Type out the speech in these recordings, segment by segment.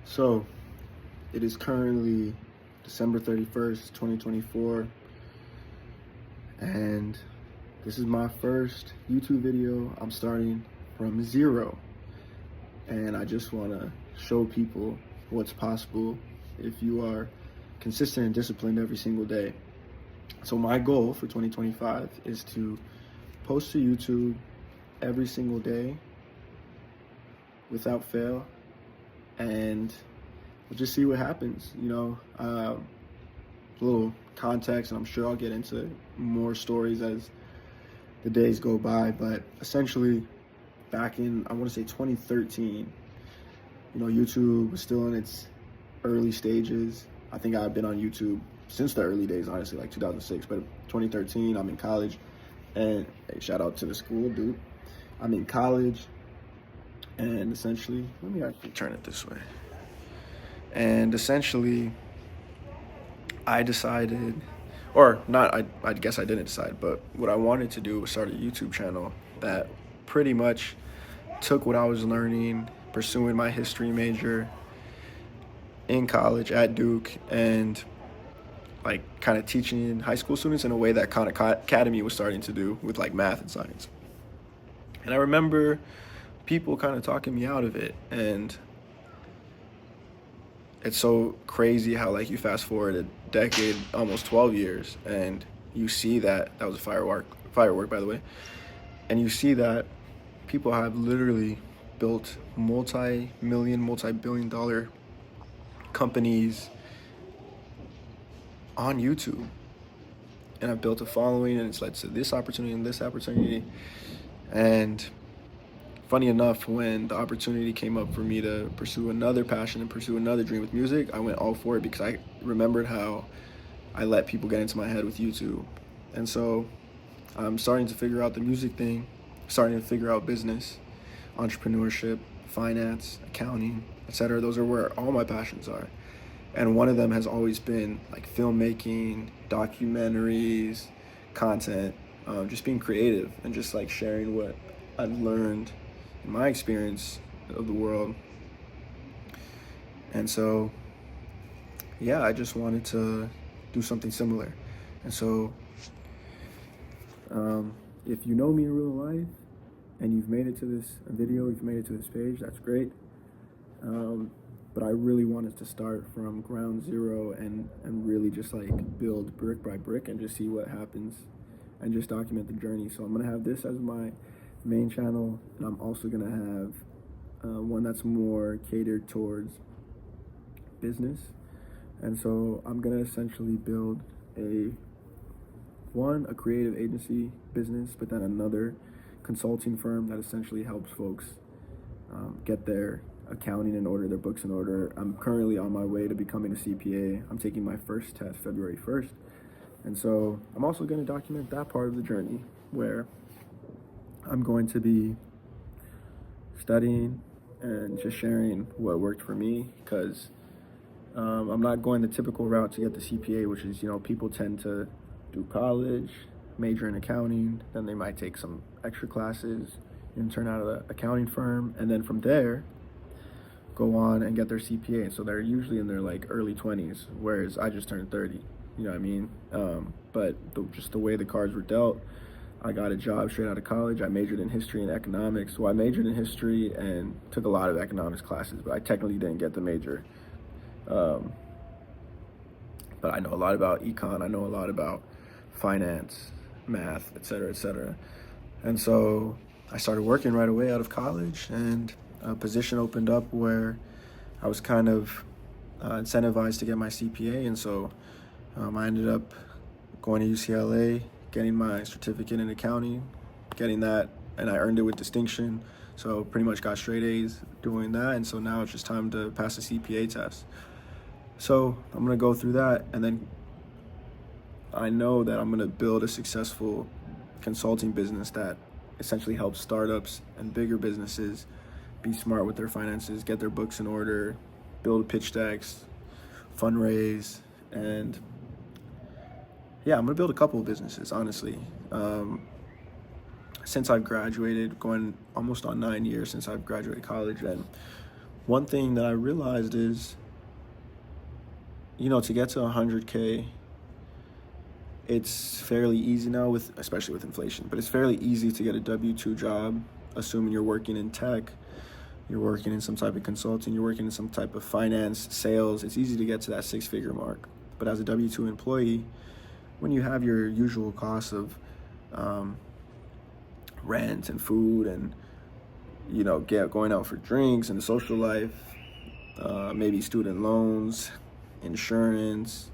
So, it is currently December 31st, 2024, and this is my first YouTube video. I'm starting from zero, and I just want to show people what's possible if you are consistent and disciplined every single day. So my goal for 2025 is to post to YouTube every single day without fail, and we'll just see what happens. A little context, and I'm sure I'll get into more stories as the days go by. But essentially, back in, I want to say 2013, YouTube was still in its early stages. I think I've been on YouTube since the early days, honestly, like 2006. But 2013, I'm in college, and hey, shout out to the school, dude. I'm in college, and essentially, let me actually turn it this way. And essentially, I decided, or not, I guess I didn't decide, but what I wanted to do was start a YouTube channel that pretty much took what I was learning, pursuing my history major in college at Duke, and like kind of teaching high school students in a way that Khan Academy was starting to do with like math and science. And I remember people kind of talking me out of it, and it's so crazy how like you fast forward a decade, almost 12 years, and you see that was a firework by the way, and you see that people have literally built multi-billion dollar companies on YouTube, and I've built a following, and it's led to this opportunity and this opportunity. And funny enough, when the opportunity came up for me to pursue another passion and pursue another dream with music, I went all for it because I remembered how I let people get into my head with YouTube. And so I'm starting to figure out the music thing, starting to figure out business, entrepreneurship, finance, accounting, etc. Those are where all my passions are. And one of them has always been like filmmaking, documentaries, content, just being creative and just like sharing what I've learned in my experience of the world. And so, yeah, I just wanted to do something similar. And so, if you know me in real life and you've made it to this video, you've made it to this page, that's great. But I really wanted to start from ground zero and really just like build brick by brick and just see what happens and just document the journey. So I'm gonna have this as my main channel, and I'm also gonna have one that's more catered towards business. And so I'm gonna essentially build a creative agency business, but then another consulting firm that essentially helps folks get their accounting in order, their books in order. I'm currently on my way to becoming a CPA. I'm taking my first test February 1st. And so I'm also going to document that part of the journey where I'm going to be studying and just sharing what worked for me, because I'm not going the typical route to get the CPA, which is, people tend to do college, major in accounting, then they might take some extra classes, intern out of the accounting firm, and then from there go on and get their CPA. So they're usually in their like early 20s, whereas I just turned 30. You know what I mean? But just the way the cards were dealt, I got a job straight out of college. I majored in history and economics. Well, I majored in history and took a lot of economics classes, but I technically didn't get the major. But I know a lot about econ. I know a lot about finance, math, et cetera, et cetera. And so I started working right away out of college, and a position opened up where I was kind of incentivized to get my CPA. And so I ended up going to UCLA, getting my certificate in accounting, getting that, and I earned it with distinction. So pretty much got straight A's doing that. And so now it's just time to pass the CPA test. So I'm gonna go through that, and then I know that I'm gonna build a successful consulting business that essentially helps startups and bigger businesses be smart with their finances, get their books in order, build pitch decks, fundraise, and yeah, I'm gonna build a couple of businesses, honestly. Since I've graduated, going almost on 9 years since I've graduated college, and one thing that I realized is, to get to 100K, it's fairly easy now, especially with inflation, but it's fairly easy to get a W-2 job, assuming you're working in tech, you're working in some type of consulting, you're working in some type of finance, sales. It's easy to get to that 6-figure mark. But as a W-2 employee, when you have your usual costs of rent and food and, going out for drinks and the social life, maybe student loans, insurance,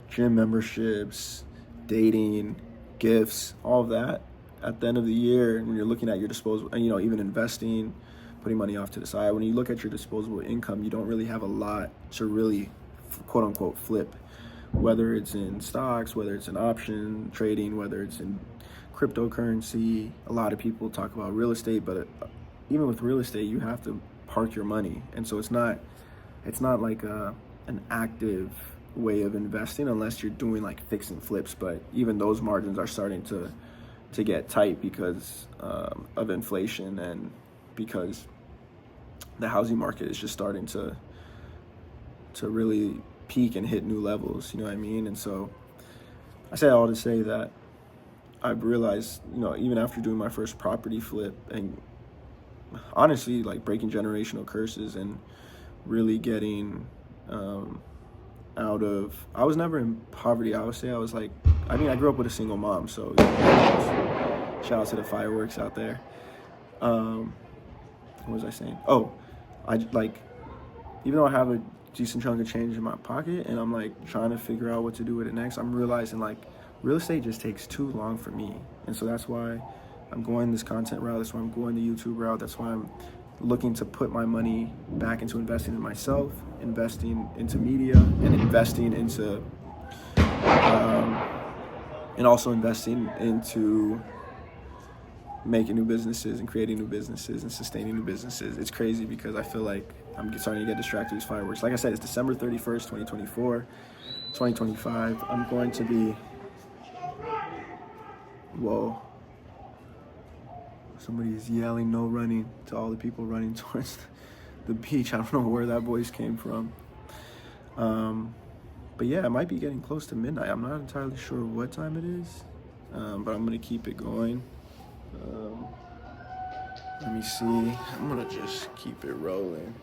gym memberships, dating, gifts, all of that, at the end of the year, when you're looking at your disposable, and even investing, putting money off to the side, when you look at your disposable income, you don't really have a lot to really quote unquote flip, whether it's in stocks, whether it's in option trading, whether it's in cryptocurrency. A lot of people talk about real estate, but even with real estate, you have to park your money, and so it's not like an active way of investing unless you're doing like fix and flips. But even those margins are starting to get tight because of inflation, and because the housing market is just starting to really peak and hit new levels, you know what I mean? And so I say all to say that I've realized, even after doing my first property flip and honestly like breaking generational curses and really getting out of, I was never in poverty. I would say I grew up with a single mom, so shout out to the fireworks out there. What was I saying? Oh, even though I have a decent chunk of change in my pocket and I'm like trying to figure out what to do with it next, I'm realizing like real estate just takes too long for me. And so that's why I'm going this content route. That's why I'm going the YouTube route. That's why I'm looking to put my money back into investing in myself, investing into media, and investing into, and also investing into making new businesses and creating new businesses and sustaining new businesses. It's crazy because I feel like I'm starting to get distracted with these fireworks. Like I said, it's December 31st, 2024, 2025. I'm going to be, whoa. Somebody is yelling no running to all the people running towards the beach. I don't know where that voice came from. But yeah, it might be getting close to midnight. I'm not entirely sure what time it is, but I'm going to keep it going. Let me see. I'm going to just keep it rolling.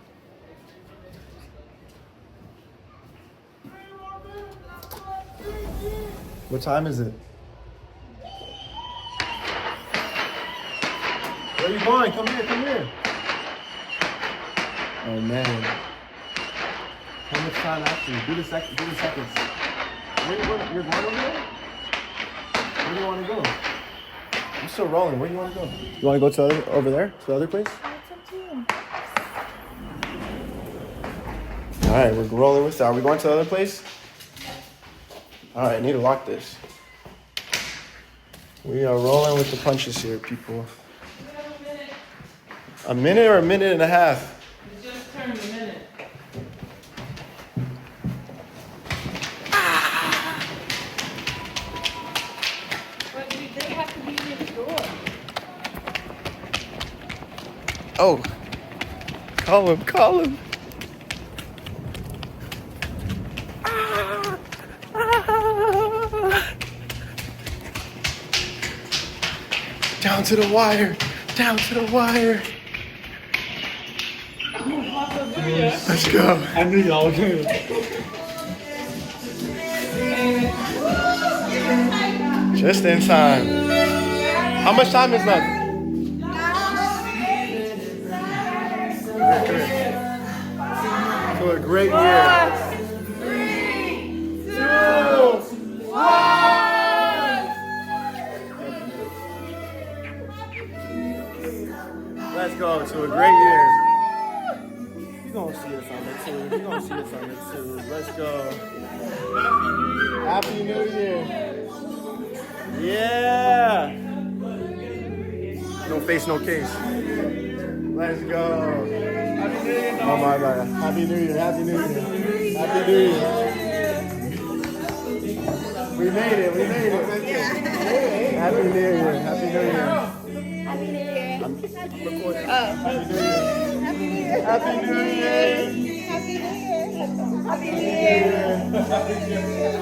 What time is it? Where are you going? Come here. Oh man. How much time actually? Do the seconds. You're going over there? Where do you want to go? I'm still rolling. Where do you want to go? You want to go over there? To the other place? It's up to you. Alright, we're rolling with that. Are we going to the other place? Alright, I need to lock this. We are rolling with the punches here, people. A minute or a minute and a half? It just turned a minute. But they have to be next door. Oh. Call him. Down to the wire. Let's go. I knew y'all were going to. Just in time. How much time is left? Come here. To a great year. 3, 2, 1. Let's go to a great year. You're going to see us on the tube. Let's go. Happy New Year. Yeah. No face, no case. Let's go. Happy New Year. Oh my God. Happy New Year. We made it. Happy New Year. Happy New Year. I'm recording. Oh. Happy New Year. Happy New Year. Happy New Year. Happy New Year.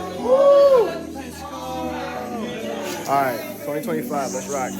All right, 2025. Let's rock.